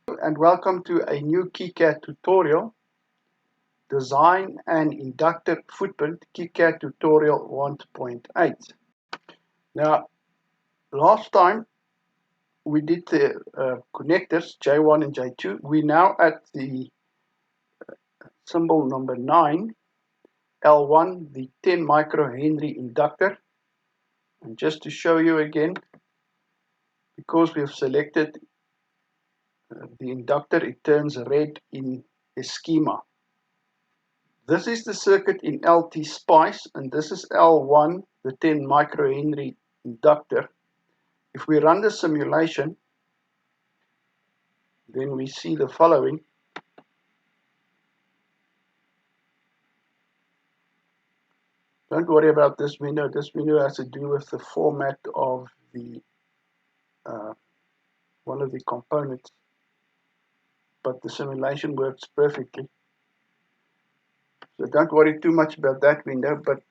And welcome to a new Kicad tutorial, Design an Inductor Footprint, Kicad tutorial 1.8. Now, last time we did the connectors J1 and J2. We're now at the symbol number 9, L1, the 10 microhenry inductor. And just to show you again, because we have selected the inductor, it turns red in the schema. This is the circuit in LTspice, and this is L1, the 10 microhenry inductor. If we run the simulation, then we see the following. Don't worry about this window. This window has to do with the format of the one of the components, but the simulation works perfectly. So don't worry too much about that window, but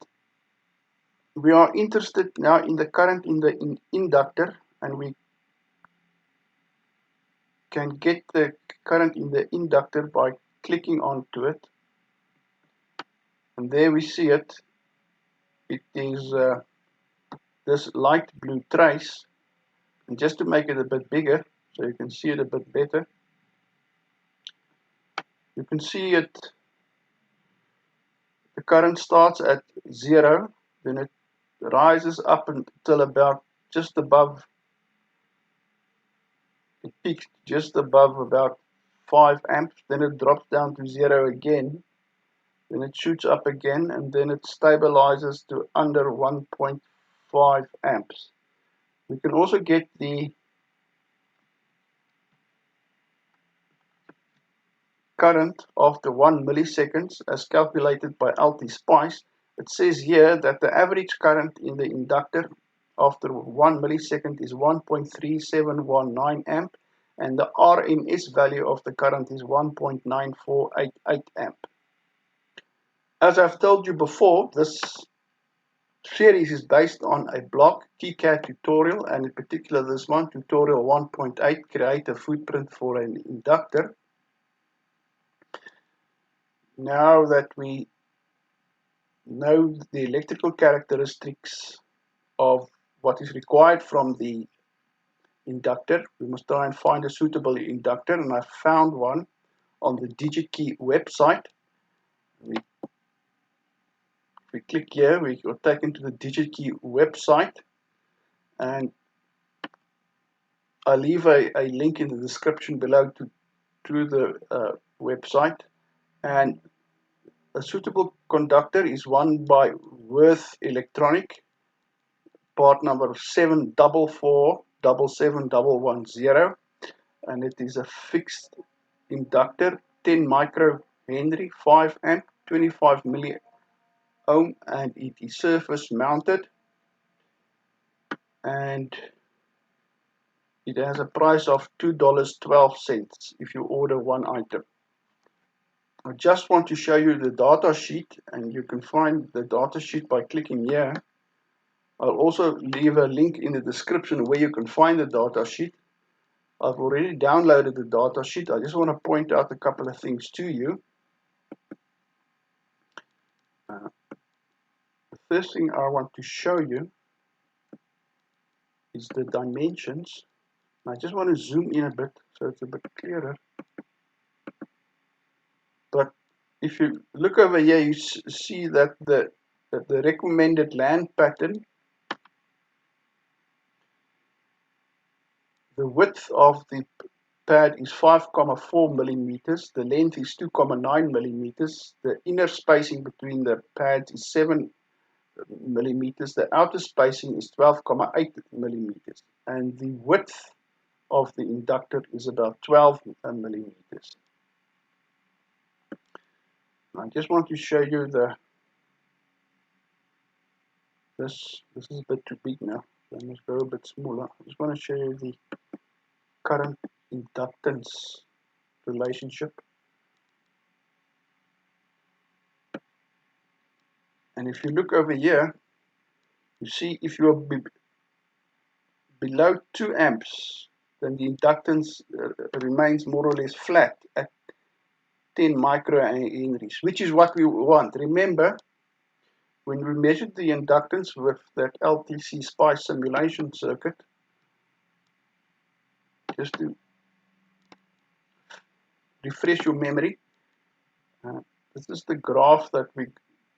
we are interested now in the current in the inductor, and we can get the current in the inductor by clicking onto it. And there we see it. It is this light blue trace. And just to make it a bit bigger, so you can see it a bit better, you can see it. The current starts at 0, then it rises up until about just above, it peaks just above about 5 amps, then it drops down to 0 again, then it shoots up again, and then it stabilizes to under 1.5 amps. We can also get the current after 1 milliseconds as calculated by LTspice. It says here that the average current in the inductor after 1 millisecond is 1.3719 amp, and the RMS value of the current is 1.9488 amp. As I've told you before, this series is based on a block Kicad tutorial, and in particular this one, tutorial 1.8, create a footprint for an inductor. Now that we know the electrical characteristics of what is required from the inductor, we must try and find a suitable inductor, and I found one on the Digi-Key website. If we click here, we are taken to the Digi-Key website, and I'll leave a link in the description below to the website. And a suitable conductor is one by Wurth Elektronik, part number 7447710, and it is a fixed inductor, 10 microhenry, 5 amp, 25 milliohm, and it is surface mounted, and it has a price of $2.12 if you order one item. I just want to show you the data sheet, and you can find the data sheet by clicking here. I'll also leave a link in the description where you can find the data sheet. I've already downloaded the data sheet. I just want to point out a couple of things to you. The first thing I want to show you is the dimensions. I just want to zoom in a bit so it's a bit clearer. But if you look over here, you see that the recommended LAN pattern, the width of the pad is 5.4 millimeters, the length is 2.9 millimeters, the inner spacing between the pads is 7 millimeters, the outer spacing is 12.8 millimeters, and the width of the inductor is about 12 millimeters. I just want to show you this is a bit too big now, so I must go a bit smaller. I just want to show you the current inductance relationship. And if you look over here, you see if you are below 2 amps then the inductance remains more or less flat at 10 microhenries, which is what we want. Remember, when we measured the inductance with that LTspice simulation circuit, just to refresh your memory, this is the graph that we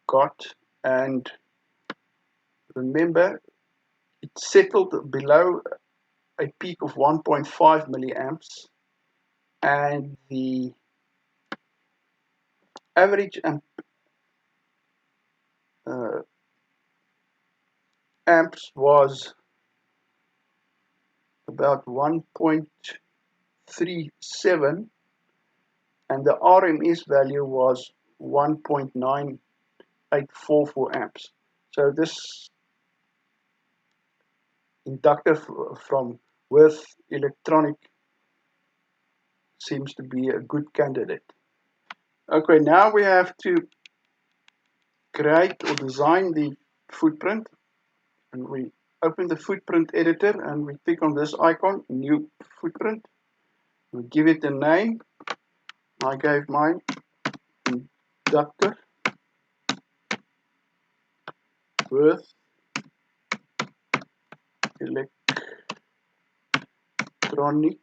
got, and remember, it settled below a peak of 1.5 milliamps, and the average amps was about 1.37, and the RMS value was 1.9844 amps. So this inductor from Wurth Elektronik seems to be a good candidate. Okay, now we have to create or design the footprint, and we open the footprint editor and we click on this icon, new footprint. We give it a name. I gave mine Inductor Wurth Elektronik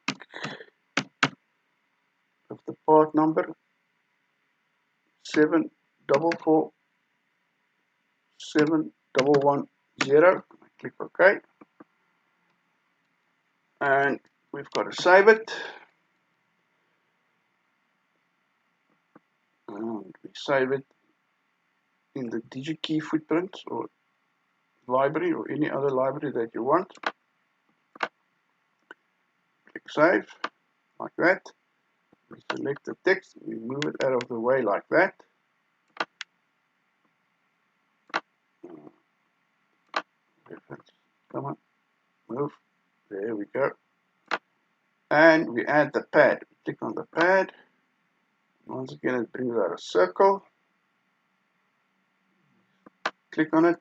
of the part number 744710. Click OK, and we've got to save it. And we save it in the Digi-Key footprint or library or any other library that you want. Click save, like that. We select the text, we move it out of the way like that. Come on, move. There we go. And we add the pad. Click on the pad. Once again, it brings out a circle. Click on it.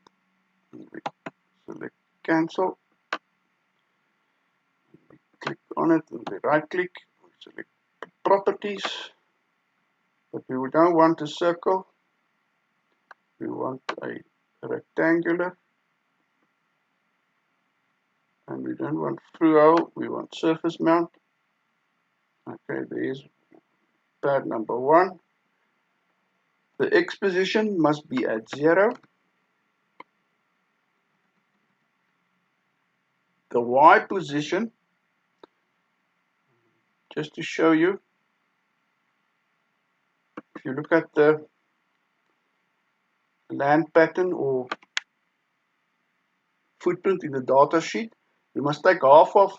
And we select cancel. We click on it and we right click. We select properties. But we don't want a circle. We want a rectangular. And we don't want through hole. We want surface mount. Okay, there's pad number 1. The X position must be at 0. The Y position, just to show you, if you look at the land pattern or footprint in the data sheet, you must take half of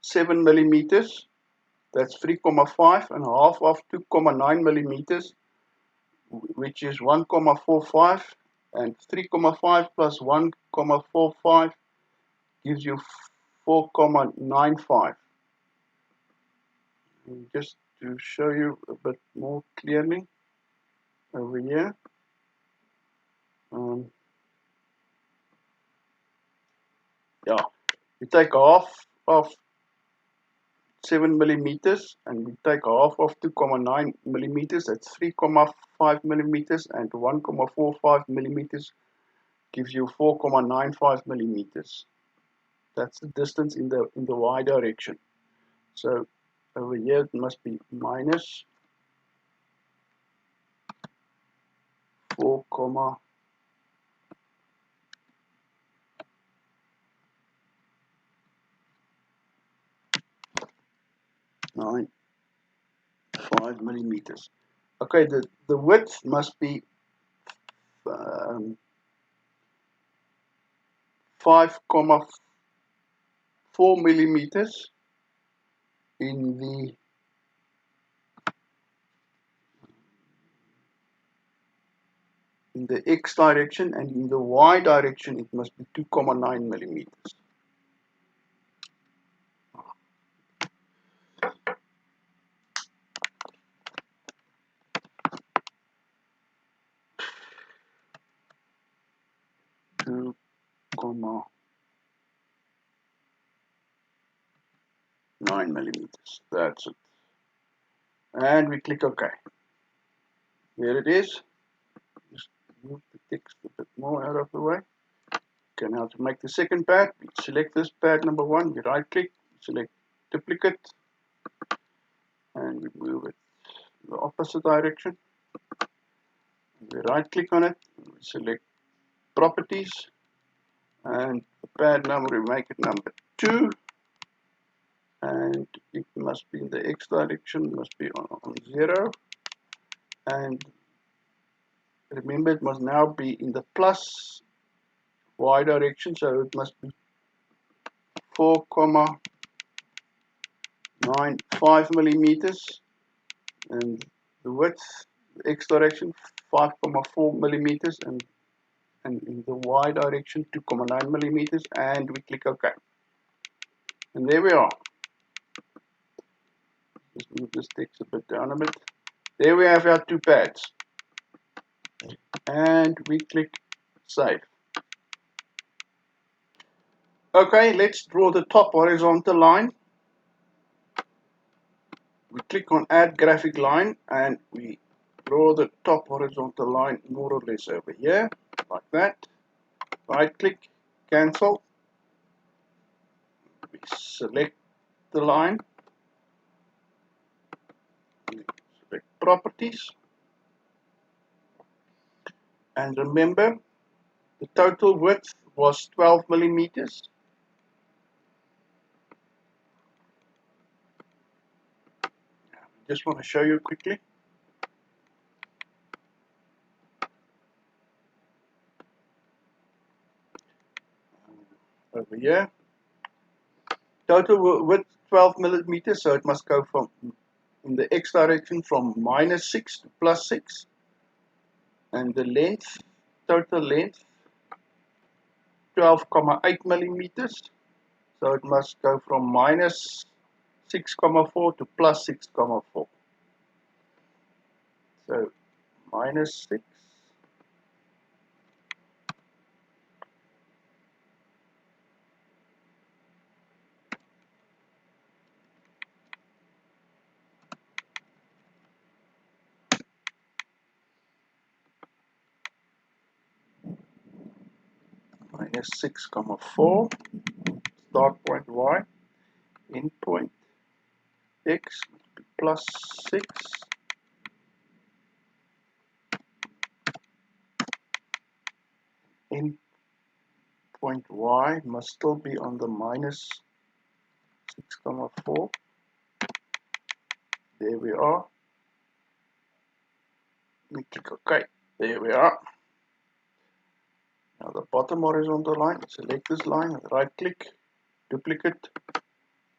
7 millimeters, that's 3,5, and half of 2,9 millimeters, which is 1,45, and 3,5 plus 1,45 gives you 4,95. Just to show you a bit more clearly over here. Yeah, we take half of 7 millimeters and we take half of 2,9 millimeters, that's 3,5 millimeters, and 1,45 millimeters gives you 4,95 millimeters. That's the distance in the Y direction. So over here it must be minus 4,95 millimeters. Okay, the width must be 5,4 millimeters in the X direction, and in the Y direction it must be 2,9 millimeters. 9 millimeters. That's it. And we click OK. There it is. Just move the text a bit more out of the way. Okay, now to make the second pad, we select this pad number 1, we right click, select duplicate, and we move it in the opposite direction. We right click on it, we select properties, and the pad number, we make it number 2, and it must be in the X direction, must be on 0, and remember it must now be in the plus Y direction, so it must be 4,95 millimeters, and the width, the X direction, 5,4 millimeters, and in the Y direction, 2,9 millimeters, and we click OK. And there we are. Just move this text a bit down a bit. There we have our 2 pads. And we click Save. Okay, let's draw the top horizontal line. We click on Add Graphic Line, and we draw the top horizontal line more or less over here, like that. Right click, cancel. We select the line, select properties, and remember the total width was 12 millimeters. Just want to show you quickly. Over here, total width 12 millimeters, so it must go from in the X direction from -6 to +6, and the length, total length 12,8 millimeters, so it must go from -6,4 to +6,4. So -6 -6,4, start point Y, end point X must be +6, end point Y must still be on the -6,4. There we are. We click OK. There we are. Now the bottom horizontal line, select this line, right click, duplicate,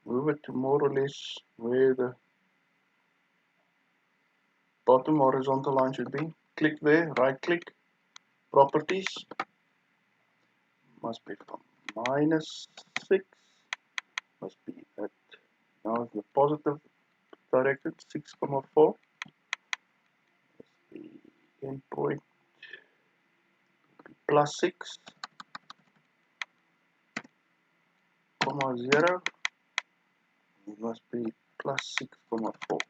move it to more or less where the bottom horizontal line should be. Click there, right click, properties, must be from -6, must be at, now the positive direction, 6,4, the endpoint +6, -0, it must be +6,4,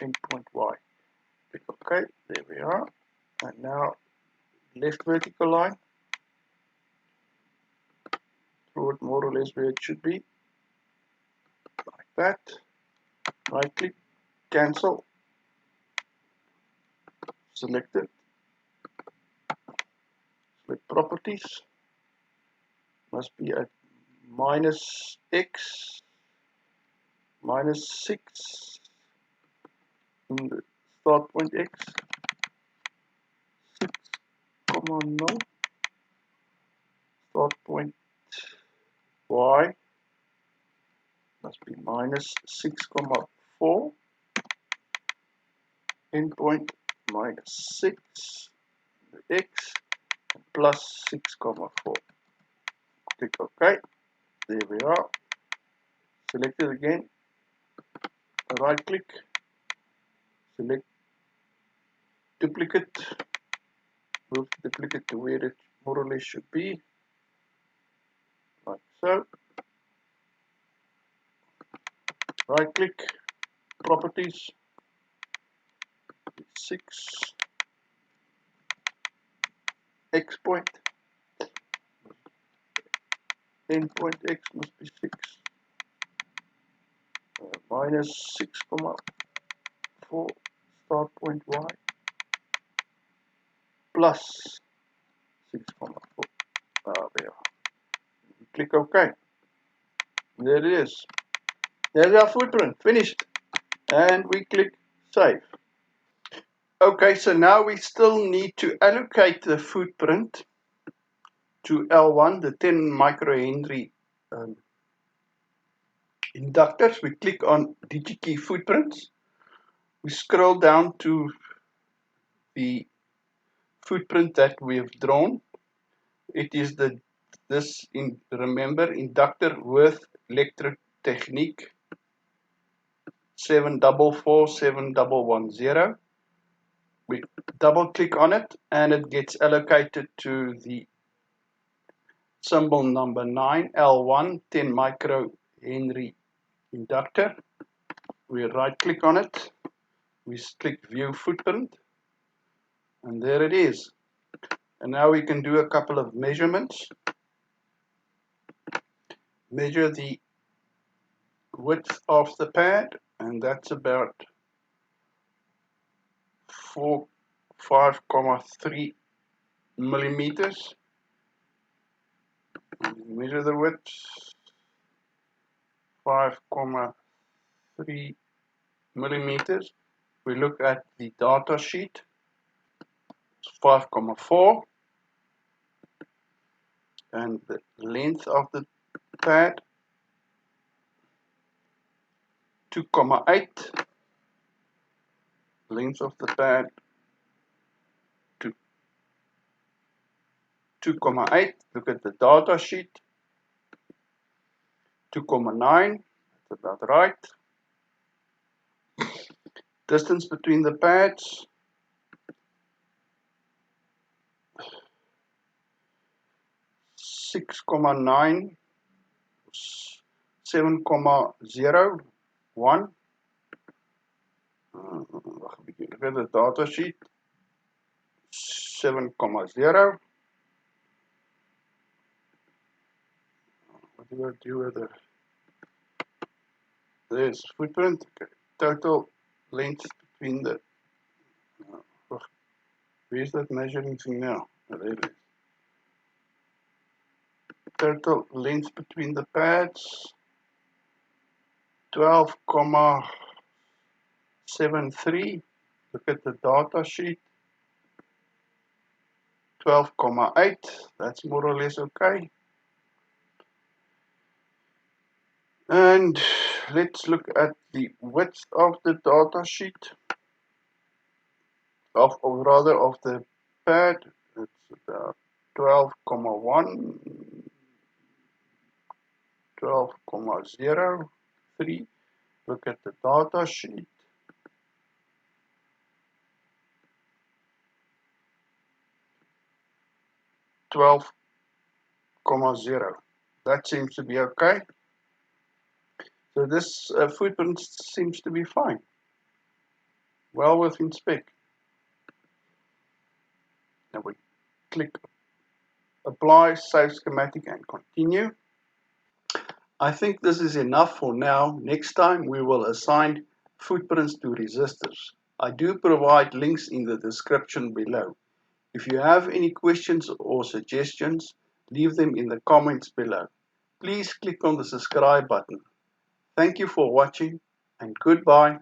endpoint Y. Click OK, there we are. And now left vertical line, draw it more or less where it should be, like that. Right click, cancel, select it, select properties, must be at -x, -6 in the start point X, 6,0, start point Y must be -6,4, endpoint -6, the X, and +6,4. Click OK. There we are. Select it again. Right click. Select duplicate. Move the duplicate to where it more or less should be. Like so. right click, properties, 6, x point, endpoint x must be 6, minus 6,4, start point y, plus 6,4. There. Click OK. There it is. There's our footprint, finished. And we click Save. Okay, so now we still need to allocate the footprint to L1, the 10 microhenry inductors. We click on Digi-Key footprints. We scroll down to the footprint that we have drawn. It is remember, inductor Wurth Elektronik 744710. We double click on it and it gets allocated to the symbol number 9, L1, 10 microhenry inductor. We right click on it, we click view footprint, and there it is. And now we can do a couple of measurements. Measure the width of the pad, and that's about 5.3 millimeters. Measure the width, 5.3 millimeters. We look at the data sheet, it's 5.4, and the length of the pad, 2.8. Length of the pad, 2.8. Look at the data sheet, 2.9. That's about right. Distance between the pads, 6.9, 7.01. Look at the data sheet, 7.0. What do I do with the? There's footprint. Okay. Total length between the. Where's that measuring thing now? Oh, there it is. Total length between the pads, 12.73. Look at the data sheet, 12.8. That's more or less okay. And let's look at the width of the data sheet, or rather of the pad. It's about 12.1, 12.03. Look at the data sheet, 12.0. That seems to be okay. So this footprint seems to be fine, well within spec. Now we click apply, save schematic, and continue. I think this is enough for now. Next time we will assign footprints to resistors. I do provide links in the description below. If you have any questions or suggestions, leave them in the comments below. Please click on the subscribe button. Thank you for watching, and goodbye.